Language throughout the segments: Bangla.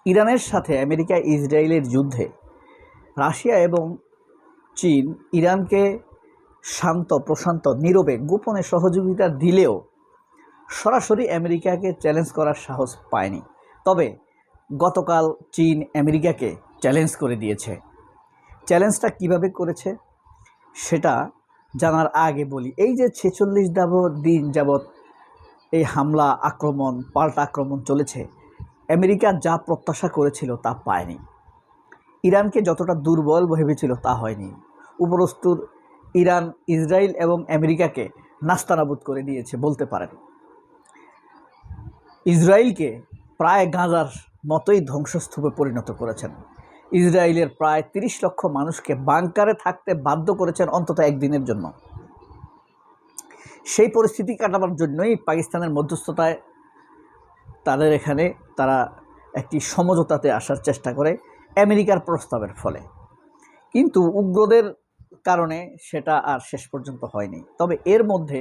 ইরানের সাথে আমেরিকা ইসরায়েলের যুদ্ধে রাশিয়া এবং চীন ইরানকে শান্ত প্রশান্ত নীরবে গোপনে সহযোগিতা দিলেও সরাসরি আমেরিকাকে চ্যালেঞ্জ করার সাহস পায়নি। তবে গতকাল চীন আমেরিকাকে চ্যালেঞ্জ করে দিয়েছে। চ্যালেঞ্জটা কিভাবে করেছে সেটা জানার আগে বলি, এই যে 46 দিন যাবৎ এই হামলা আক্রমণ পাল্টা আক্রমণ চলেছে, আমেরিকা যা প্রত্যাশা করেছিল তা পায়নি। ইরানকে যতটা দুর্বল ভেবেছিল তা হয়নি। উপরস্তুর ইরান ইসরায়েল এবং আমেরিকাকে নাস্তানাবুদ করে দিয়েছে বলতে পারেন। ইসরায়েলকে প্রায় গাজার মতোই ধ্বংসস্তূপে পরিণত করেছেন। ইসরায়েলের প্রায় 30 লক্ষ মানুষকে বাংকারে থাকতে বাধ্য করেছেন অন্তত একদিনের জন্য। সেই পরিস্থিতি কাটাবার জন্যই পাকিস্তানের মধ্যস্থতায় তারা একটি সমঝোতাতে আসার চেষ্টা করে আমেরিকার প্রস্তাবের ফলে, কিন্তু উগ্রদের কারণে সেটা আর শেষ পর্যন্ত হয়নি। তবে এর মধ্যে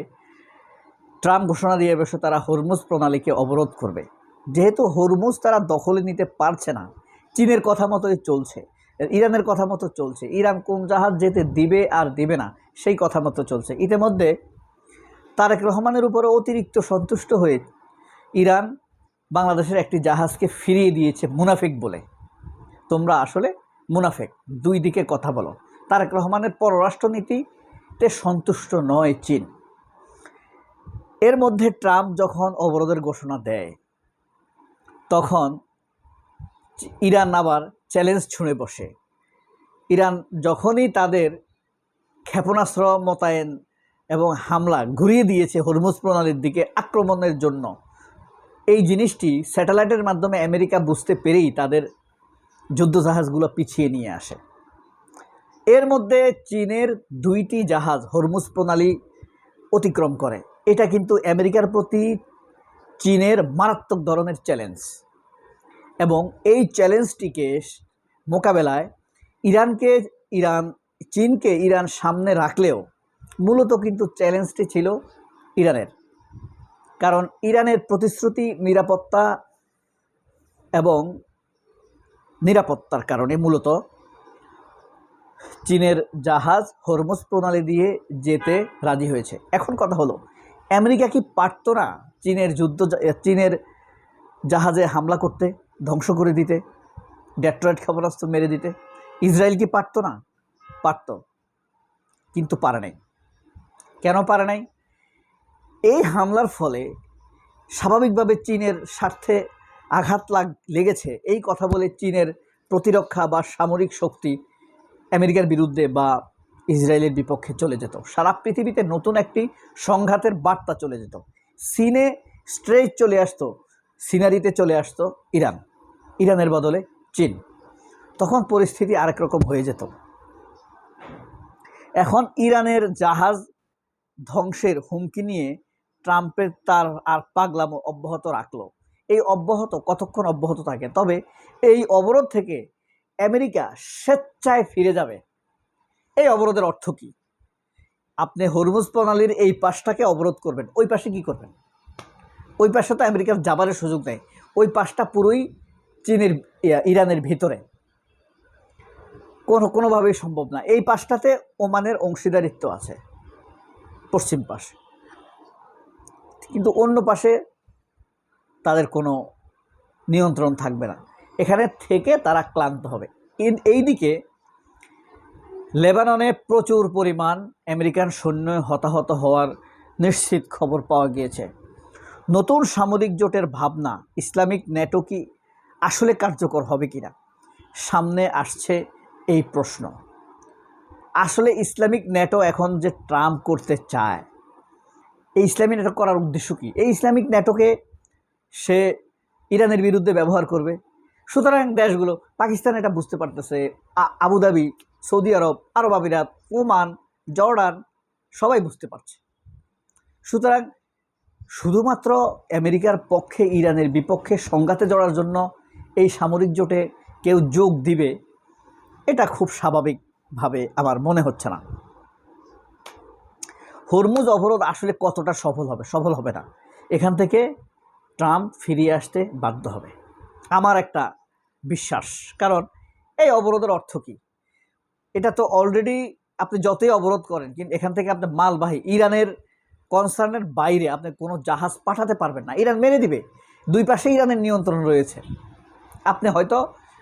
ট্রাম্প ঘোষণা দিয়ে বসে তারা হরমুজ প্রণালীকে অবরোধ করবে। যেহেতু হরমুজ তারা দখলে নিতে পারছে না, চীনের কথা মতোই চলছে, ইরানের কথা মতো চলছে, ইরান কোন জাহাজ যেতে দিবে আর দিবে না সেই কথা মতো চলছে। ইতিমধ্যে তারেক রহমানের উপরে অতিরিক্ত সন্তুষ্ট হয়ে ইরান বাংলাদেশের একটি জাহাজকে ফিরিয়ে দিয়েছে মুনাফিক বলে। তোমরা আসলে মুনাফিক, দুই দিকে কথা বলো। তারেক রহমানের পররাষ্ট্রনীতিতে সন্তুষ্ট নয় চীন। এর মধ্যে ট্রাম্প যখন অবরোধের ঘোষণা দেয় তখন ইরান আবার চ্যালেঞ্জ ছুঁড়ে বসে। ইরান যখনই তাদের ক্ষেপণাস্ত্র মোতায়েন এবং হামলা ঘুরিয়ে দিয়েছে হরমুজ প্রণালীর দিকে আক্রমণের জন্য, এই জিনিসটি স্যাটেলাইটের মাধ্যমে আমেরিকা বুঝতে পেরেই তাদের যুদ্ধজাহাজগুলো পিছিয়ে নিয়ে আসে। এর মধ্যে চীনের 2টি জাহাজ হরমুজ প্রণালী অতিক্রম করে। এটা কিন্তু আমেরিকার প্রতি চীনের মারাত্মক ধরনের চ্যালেঞ্জ, এবং এই চ্যালেঞ্জটিকে মোকাবেলায় চীনকে ইরান সামনে রাখলেও মূলত কিন্তু চ্যালেঞ্জটি ছিল ইরানের। কারণ ইরানের প্রতিশ্রুতি নিরাপত্তার কারণে মূলত চীনের জাহাজ হরমুজ প্রণালী দিয়ে যেতে রাজি হয়েছে। এখন কথা হলো, আমেরিকা কি পারত না চীনের জাহাজে হামলা করতে, ধ্বংস করে দিতে, ডেট্রয়েট ক্ষেপণাস্ত্র মেরে দিতে? ইসরায়েল কি পারত না? পারত, কিন্তু পারে নাই। কেন পারে নাই? এই হামলার ফলে স্বাভাবিকভাবে চীনের স্বার্থে আঘাত লেগেছে এই কথা বলে চীনের প্রতিরক্ষা বা সামরিক শক্তি আমেরিকার বিরুদ্ধে বা ইসরায়েলের বিপক্ষে চলে যেত। সারা পৃথিবীতে নতুন একটি সংঘাতের বার্তা চলে যেত। সিনারিতে চলে আসতো ইরানের বদলে চীন। তখন পরিস্থিতি আরেক রকম হয়ে যেত। এখন ইরানের জাহাজ ধ্বংসের হুমকি নিয়ে ট্রাম্পের তার আর পাগলামো অব্যাহত রাখলো। এই কতক্ষণ অব্যাহত থাকে? তবে এই অবরোধ থেকে আমেরিকা স্বেচ্ছায় ফিরে যাবে। এই অবরোধের অর্থ কি? আপনি হরমুজ প্রণালীর এই পাশটাকে অবরোধ করবেন, ওই পাশে কি করবেন? ওই পাশে তো আমেরিকার যাবারের সুযোগ নেই। ওই পাশটা পুরোই ইরানের ভিতরে, কোনোভাবেই সম্ভব না। এই পাশটাতে ওমানের অংশীদারিত্ব আছে, পশ্চিম পাশে, কিন্তু অন্য পাশে তাদের কোনো নিয়ন্ত্রণ থাকবে না। এখানে থেকে তারা ক্লান্ত হবে। এইদিকে লেবাননে প্রচুর পরিমাণ আমেরিকান সৈন্য হতাহত হওয়ার নিশ্চিত খবর পাওয়া গিয়েছে। নতুন সামরিক জোটের ভাবনা ইসলামিক ন্যাটো কি আসলে কার্যকর হবে কিনা সামনে আসছে এই প্রশ্ন। আসলে ইসলামিক ন্যাটো এখন যে ট্রাম্প করতে চায়, এই ইসলামিক ন্যাটো করার উদ্দেশ্য কি? এই ইসলামিক ন্যাটোকে সে ইরানের বিরুদ্ধে ব্যবহার করবে। সুতরাং দেশগুলো, পাকিস্তান এটা বুঝতে পারতেছে, আবুধাবি, সৌদি আরব, আরব আমিরাত, ওমান, জর্ডান সবাই বুঝতে পারছে। সুতরাং শুধুমাত্র আমেরিকার পক্ষে ইরানের বিপক্ষে সংঘাতে জড়ার জন্য এই সামরিক জোটে কেউ যোগ দিবে, এটা খুব স্বাভাবিকভাবে আমার মনে হচ্ছে না। হরমুজ অবরোধ আসলে কতটা সফল হবে না। এখান থেকে ট্রাম্প ফিরিয়ে আসতে বাধ্য হবে। আমার একটা বিশ্বাস। কারণ এই অবরোধের অর্থ কি? এটা তো অলরেডি আপনি যতই অবরোধ করেন, কিন্তু এখান থেকে আপনি মালবাহী ইরানের কনসার্নের বাইরে আপনি কোনো জাহাজ পাঠাতে পারবেন না, ইরান মেরে দিবে। দুই পাশে ইরানের নিয়ন্ত্রণ রয়েছে। আপনি হয়তো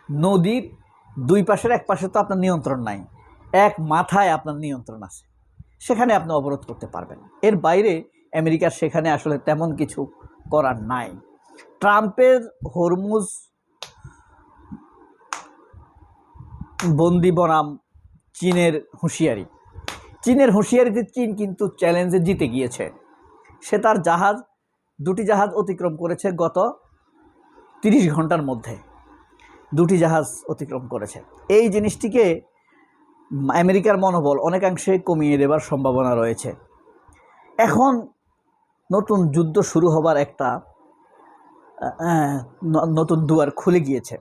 নদীর দুই পাশের এক পাশে তো আপনার নিয়ন্ত্রণ নাই, এক মাথায় আপনার নিয়ন্ত্রণ আছে, সেখানে আপনি অবরোধ করতে পারবেন। এর বাইরে আমেরিকার সেখানে আসলে তেমন কিছু করার নাই। ট্রাম্পের হরমুজ বন্দি বনাম চীনের হুঁশিয়ারি, চীনের হুঁশিয়ারিতে চীন কিন্তু চ্যালেঞ্জে জিতে গিয়েছে। সে তার দুটি জাহাজ অতিক্রম করেছে গত 30 ঘন্টার মধ্যে, দুটি জাহাজ অতিক্রম করেছে। এই জিনিসটিকে আমেরিকার মনোবল অনেকাংশে কমিয়ে দেবার সম্ভাবনা রয়েছে। এখন নতুন যুদ্ধ শুরু হবার একটা নতুন দুয়ার খুলে গিয়েছে।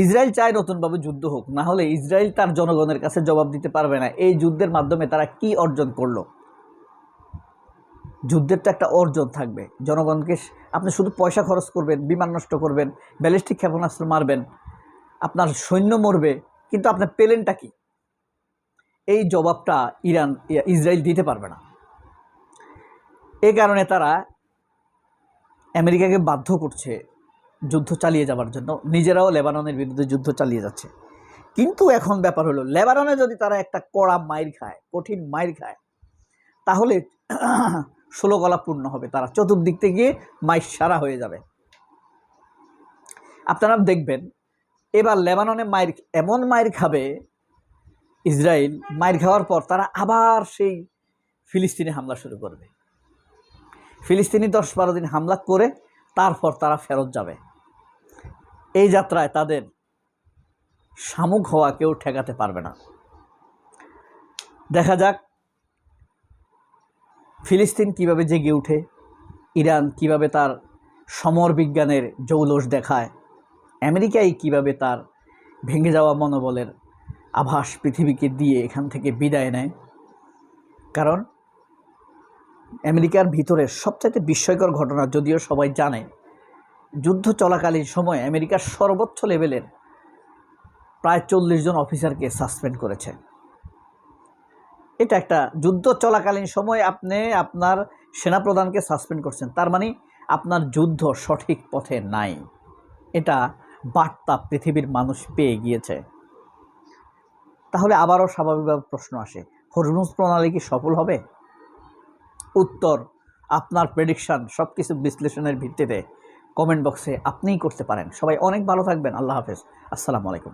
ইসরায়েল চায় নতুনভাবে যুদ্ধ হোক, না হলে ইসরায়েল তার জনগণের কাছে জবাব দিতে পারবে না এই যুদ্ধের মাধ্যমে তারা কি অর্জন করলো। যুদ্ধের তো একটা অর্জন থাকবে। জনগণকে আপনি শুধু পয়সা খরচ করবেন, বিমান নষ্ট করবেন, ব্যালিস্টিক ক্ষেপণাস্ত্র মারবেন, আপনার সৈন্য মরবে, কিন্তু আপনার পেলেনটা কি? এই জবাবটা ইসরায়েল দিতে পারবে না। এই কারণে তারা আমেরিকাকে বাধ্য করছে যুদ্ধ চালিয়ে যাওয়ার জন্য। নিজেরাও লেবাননের বিরুদ্ধে যুদ্ধ চালিয়ে যাচ্ছে। কিন্তু এখন ব্যাপার হলো, লেবাননে যদি তারা একটা কড়া মাইর খায়, কঠিন মাইর খায়, তাহলে 16 গলা পূর্ণ হবে, তারা চতুর্দিক থেকে মাইর সারা হয়ে যাবে। আপনারা দেখবেন এবার লেবাননে এমন মাইর খাবে ইসরায়েল, মাইর খাওয়ার পর তারা আবার সেই ফিলিস্তিনে হামলা শুরু করবে। ফিলিস্তিনি 10-12 দিন হামলা করে তারপর তারা ফেরত যাবে। এই যাত্রায় তাদের শামুক হওয়া কেউ ঠেকাতে পারবে না। দেখা যাক ফিলিস্তিন কিভাবে জেগে উঠে, ইরান কিভাবে তার সমর বিজ্ঞানের জৌলস দেখায়, আমেরিকাই কিভাবে তার ভেঙে যাওয়া মনোবলের আভাস পৃথিবীকে দিয়ে এখান থেকে বিদায় নেয়। কারণ আমেরিকার ভিতরে সবচাইতে বিস্ময়কর ঘটনা, যদিও সবাই জানে, যুদ্ধ চলাকালীন সময়ে আমেরিকার সর্বোচ্চ লেভেলের প্রায় 40 জন অফিসারকে সাসপেন্ড করেছে। এটা একটা যুদ্ধ চলাকালীন সময়ে আপনি আপনার সেনাপ্রধানকে সাসপেন্ড করছেন, তার মানে আপনার যুদ্ধ সঠিক পথে নাই। এটা বার্তা পৃথিবীর মানুষ পেয়ে গিয়েছে। তাহলে আবারও স্বাভাবিকভাবে প্রশ্ন আসে, হরমুজ প্রণালী কি সফল হবে? উত্তর আপনার প্রেডিকশন সব কিছু বিশ্লেষণের ভিত্তিতে কমেন্ট বক্সে আপনিই করতে পারেন। সবাই অনেক ভালো থাকবেন। আল্লাহ হাফেজ। আসসালামু আলাইকুম।